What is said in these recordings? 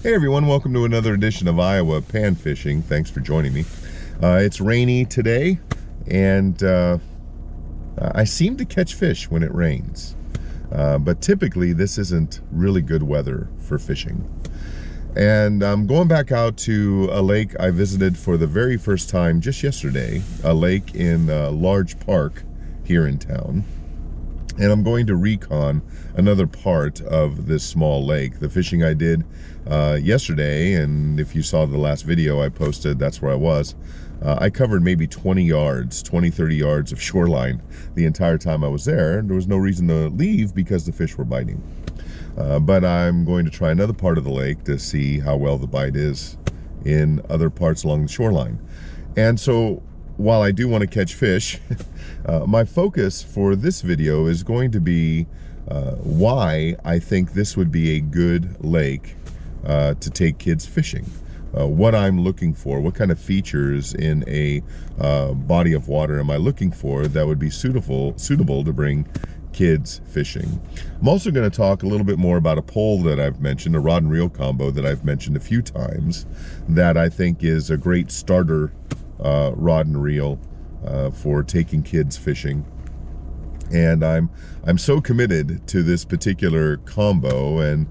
Hey everyone, welcome to another edition of Iowa Panfishing. Thanks for joining me. It's rainy today, and I seem to catch fish when it rains. But typically this isn't really good weather for fishing. And I'm going back out to a lake I visited for the very first time just yesterday, a lake in a large park here in town. And I'm going to recon another part of this small lake. The fishing I did yesterday, and if you saw the last video I posted, that's where I was. I covered maybe 20 yards, 20, 30 yards of shoreline the entire time I was there. There was no reason to leave because the fish were biting. But I'm going to try another part of the lake to see how well the bite is in other parts along the shoreline. And so, while I do want to catch fish, my focus for this video is going to be why I think this would be a good lake to take kids fishing. What I'm looking for, what kind of features in a body of water am I looking for that would be suitable to bring kids fishing. I'm also going to talk a little bit more about a pole that I've mentioned, a rod and reel combo that I've mentioned a few times, that I think is a great starter rod and reel for taking kids fishing. And I'm so committed to this particular combo, and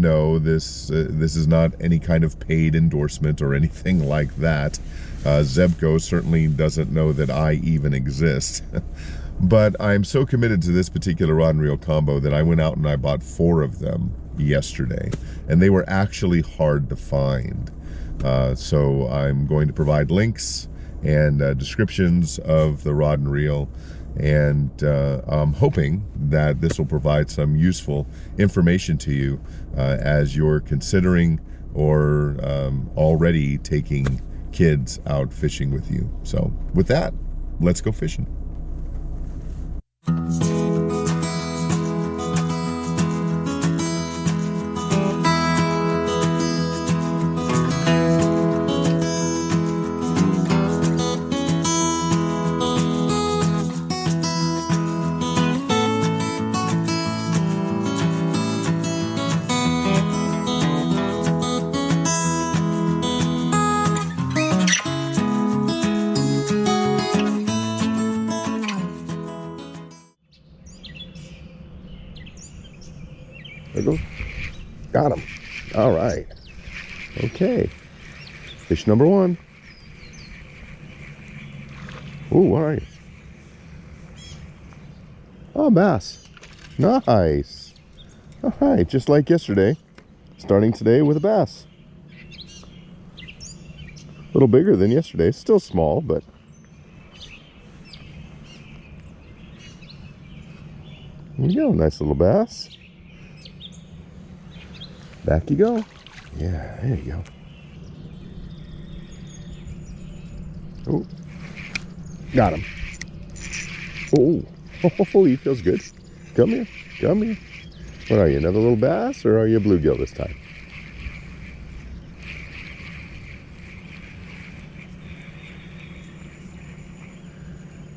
no, this is not any kind of paid endorsement or anything like that. Zebco certainly doesn't know that I even exist. But I'm so committed to this particular rod and reel combo that I went out and I bought 4 of them yesterday, and they were actually hard to find. So I'm going to provide links and descriptions of the rod and reel, and I'm hoping that this will provide some useful information to you as you're considering or already taking kids out fishing with you. So with that, let's go fishing. There you go. Got him. All right. Okay. Fish number 1. Ooh, what are you? Oh, bass. Nice. All right, just like yesterday. Starting today with a bass. A little bigger than yesterday. Still small, but there you go. Nice little bass. Back you go. Yeah, there you go. Oh, got him. Oh, he feels good. Come here, come here. What are you, another little bass, or are you a bluegill this time?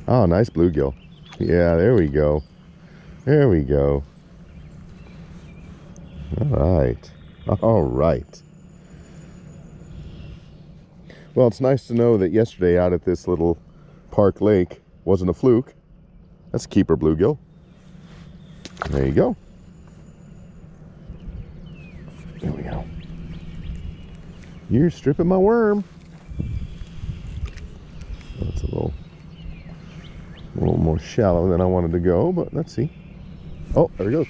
Oh, nice bluegill. Yeah, there we go. There we go. All right. All right. Well, it's nice to know that yesterday out at this little park lake wasn't a fluke. That's a keeper bluegill. There you go. There we go. You're stripping my worm. That's a little more shallow than I wanted to go, but let's see. Oh, there he goes.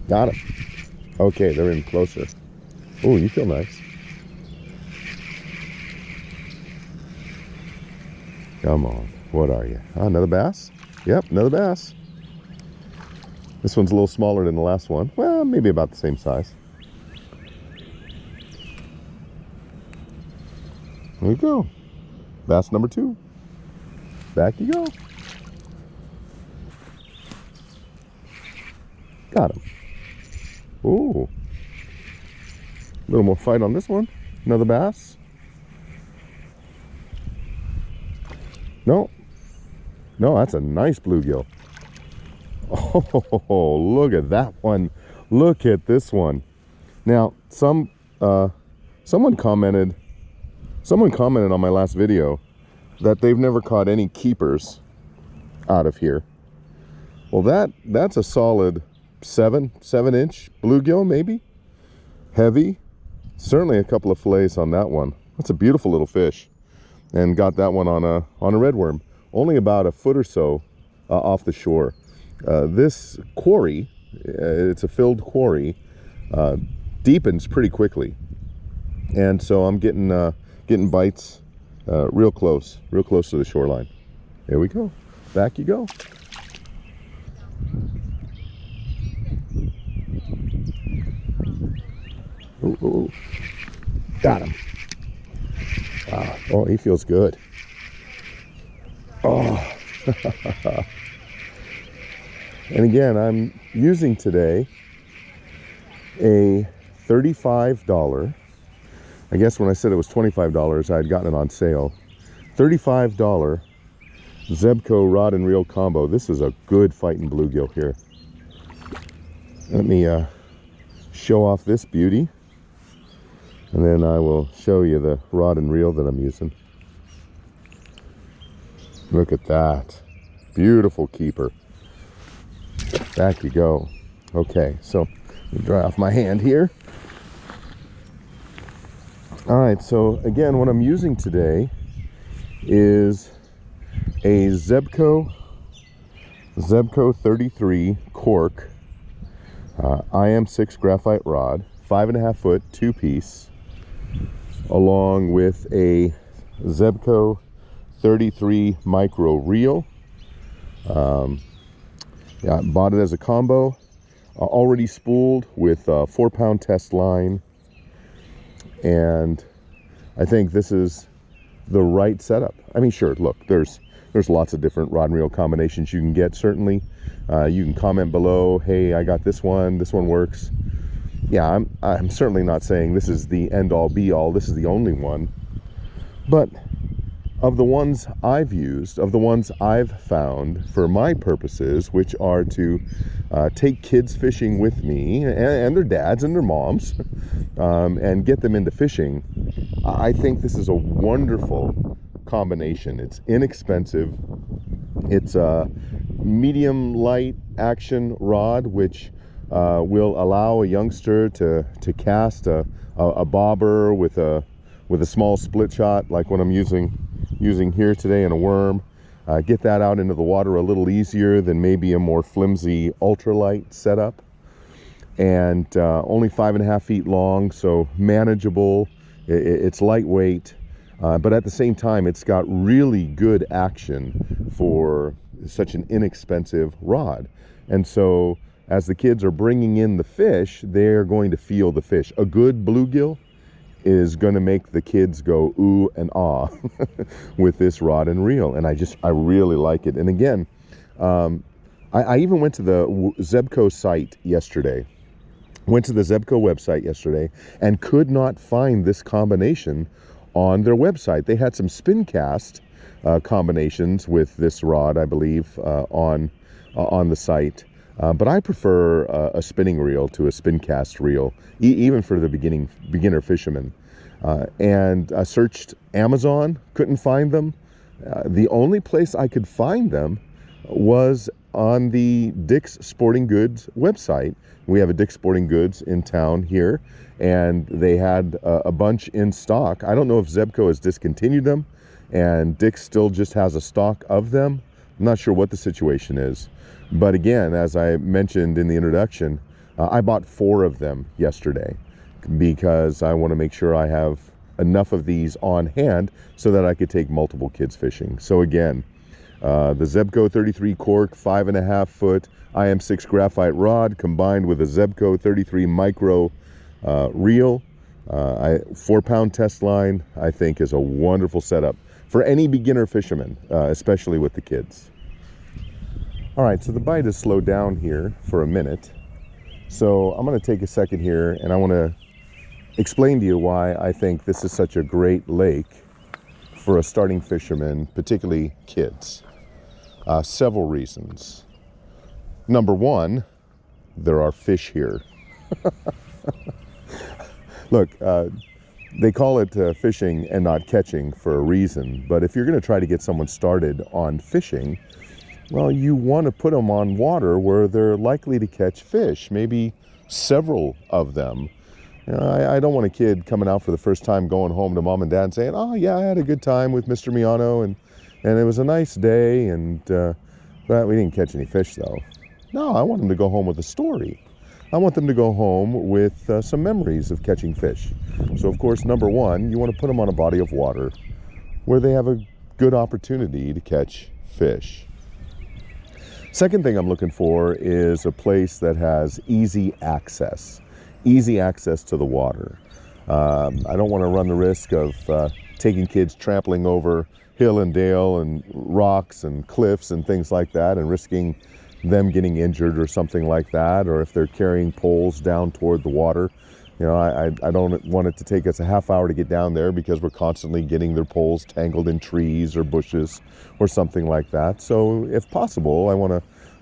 Got him. Okay, they're in closer. Oh, you feel nice. Come on. What are you? Oh, another bass? Yep, another bass. This one's a little smaller than the last one. Well, maybe about the same size. There we go. Bass number 2. Back you go. Got him. Ooh. A little more fight on this one. Another bass. No. No, that's a nice bluegill. Oh, look at that one. Look at this one. Now, some someone commented on my last video that they've never caught any keepers out of here. Well, that's a solid 7-inch bluegill, maybe. Heavy. Certainly a couple of fillets on that one. That's a beautiful little fish, and got that one on a redworm, only about a foot or so off the shore. This quarry, it's a filled quarry, deepens pretty quickly, and so I'm getting bites real close to the shoreline. There we go. Back you go. Ooh, ooh. Got him. Wow. Oh, he feels good. Oh. And again, I'm using today a $35, I guess when I said it was $25, I had gotten it on sale. $35 Zebco rod and reel combo. This is a good fighting bluegill here. Let me show off this beauty, and then I will show you the rod and reel that I'm using. Look at that. Beautiful keeper. Back you go. Okay, so let me dry off my hand here. All right, so again, what I'm using today is a Zebco 33 cork IM6 graphite rod, 5.5 foot, 2-piece, along with a Zebco 33 micro reel. Yeah, I bought it as a combo, already spooled with a 4-pound test line, and I think this is the right setup. I mean, sure, look, there's lots of different rod and reel combinations you can get. Certainly, you can comment below, hey, I got this one works. Yeah, I'm certainly not saying this is the end-all be-all, this is the only one, but of the ones I've used, of the ones I've found for my purposes, which are to take kids fishing with me, and their dads and their moms, and get them into fishing, I think this is a wonderful combination. It's inexpensive. It's a medium light action rod, which will allow a youngster to cast a bobber with a small split shot, like what I'm using here today in a worm. Get that out into the water a little easier than maybe a more flimsy ultralight setup. And only 5.5 feet long, so manageable. It's lightweight, but at the same time, it's got really good action for such an inexpensive rod. And so as the kids are bringing in the fish, they're going to feel the fish. A good bluegill is going to make the kids go ooh and ah with this rod and reel, and I really like it. And again, I even went to the Zebco site yesterday. Went to the Zebco website yesterday and could not find this combination on their website. They had some spin cast combinations with this rod, I believe, on the site. But I prefer a spinning reel to a spin cast reel, even for the beginner fisherman. And I searched Amazon, couldn't find them. The only place I could find them was on the Dick's Sporting Goods website. We have a Dick's Sporting Goods in town here, and they had a bunch in stock. I don't know if Zebco has discontinued them and Dick's still just has a stock of them. I'm not sure what the situation is. But again, as I mentioned in the introduction, I bought 4 of them yesterday because I want to make sure I have enough of these on hand so that I could take multiple kids fishing. So again, the Zebco 33 cork 5.5 foot IM6 graphite rod combined with a Zebco 33 micro reel, 4-pound test line, I think is a wonderful setup for any beginner fisherman, especially with the kids. All right, so the bite has slowed down here for a minute. So I'm going to take a second here and I want to explain to you why I think this is such a great lake for a starting fisherman, particularly kids. Several reasons. Number one, there are fish here. Look, they call it fishing and not catching for a reason, but if you're going to try to get someone started on fishing, well, you want to put them on water where they're likely to catch fish, maybe several of them. You know, I don't want a kid coming out for the first time going home to mom and dad and saying, oh yeah, I had a good time with Mr. Miano and it was a nice day, and but we didn't catch any fish though. No, I want them to go home with a story. I want them to go home with some memories of catching fish. So of course, number one, you want to put them on a body of water where they have a good opportunity to catch fish. Second thing I'm looking for is a place that has easy access to the water. I don't want to run the risk of taking kids trampling over hill and dale and rocks and cliffs and things like that and risking them getting injured or something like that, or if they're carrying poles down toward the water. You know, I don't want it to take us a half hour to get down there because we're constantly getting their poles tangled in trees or bushes or something like that. So if possible, I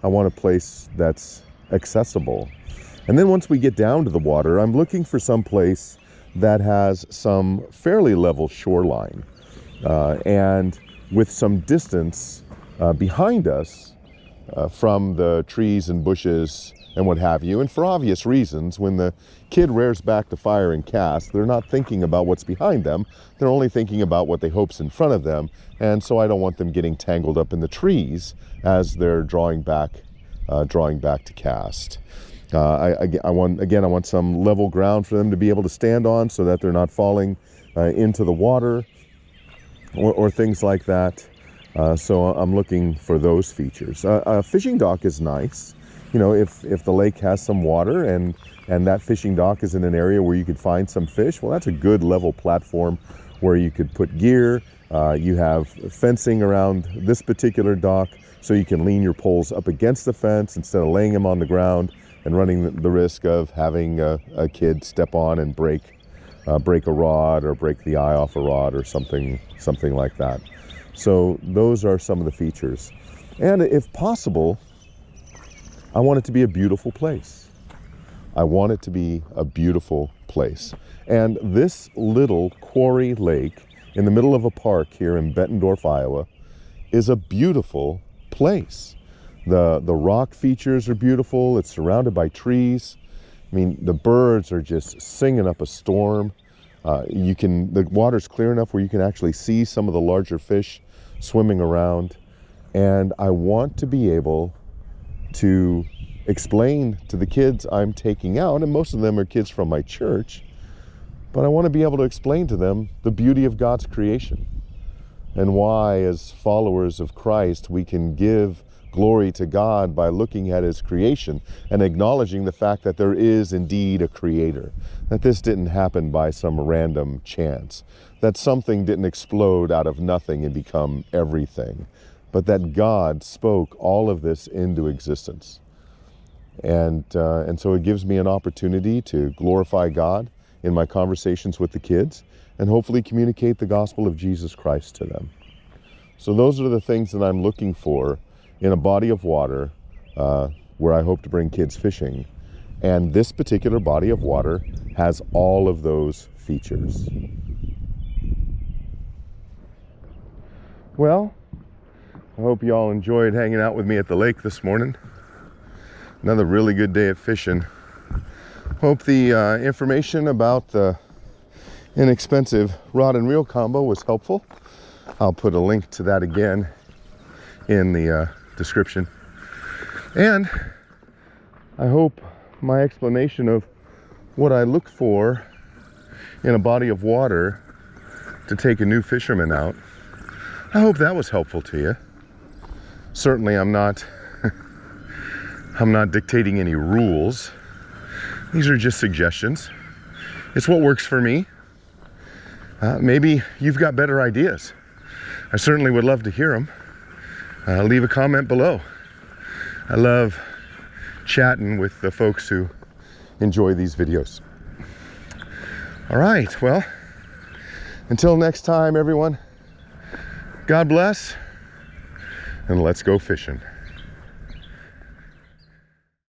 want a place that's accessible. And then once we get down to the water, I'm looking for some place that has some fairly level shoreline and with some distance behind us from the trees and bushes and what have you. And for obvious reasons, when the kid rears back to fire and cast, they're not thinking about what's behind them. They're only thinking about what they hope's in front of them. And so I don't want them getting tangled up in the trees as they're drawing back to cast. I want some level ground for them to be able to stand on so that they're not falling into the water or things like that. So I'm looking for those features. A fishing dock is nice. You know, if the lake has some water and that fishing dock is in an area where you could find some fish, well, that's a good level platform where you could put gear. You have fencing around this particular dock, so you can lean your poles up against the fence instead of laying them on the ground and running the risk of having a kid step on and break a rod or break the eye off a rod or something like that. So those are some of the features. And if possible, I want it to be a beautiful place. I want it to be a beautiful place. And this little quarry lake in the middle of a park here in Bettendorf, Iowa, is a beautiful place. The rock features are beautiful. It's surrounded by trees. I mean, the birds are just singing up a storm. The water's clear enough where you can actually see some of the larger fish swimming around. And I want to be able to explain to the kids I'm taking out, and most of them are kids from my church, but I want to be able to explain to them the beauty of God's creation and why, as followers of Christ, we can give glory to God by looking at His creation and acknowledging the fact that there is indeed a creator, that this didn't happen by some random chance, that something didn't explode out of nothing and become everything, but that God spoke all of this into existence. And so it gives me an opportunity to glorify God in my conversations with the kids and hopefully communicate the gospel of Jesus Christ to them. So those are the things that I'm looking for in a body of water where I hope to bring kids fishing. And this particular body of water has all of those features. Well, I hope you all enjoyed hanging out with me at the lake this morning. Another really good day of fishing. Hope the information about the inexpensive rod and reel combo was helpful. I'll put a link to that again in the description. And I hope my explanation of what I look for in a body of water to take a new fisherman out, I hope that was helpful to you. Certainly I'm not dictating any rules. These are just suggestions. It's what works for me. Maybe you've got better ideas. I certainly would love to hear them. Leave a comment below. I love chatting with the folks who enjoy these videos. All right, well, until next time, everyone, God bless, and let's go fishing.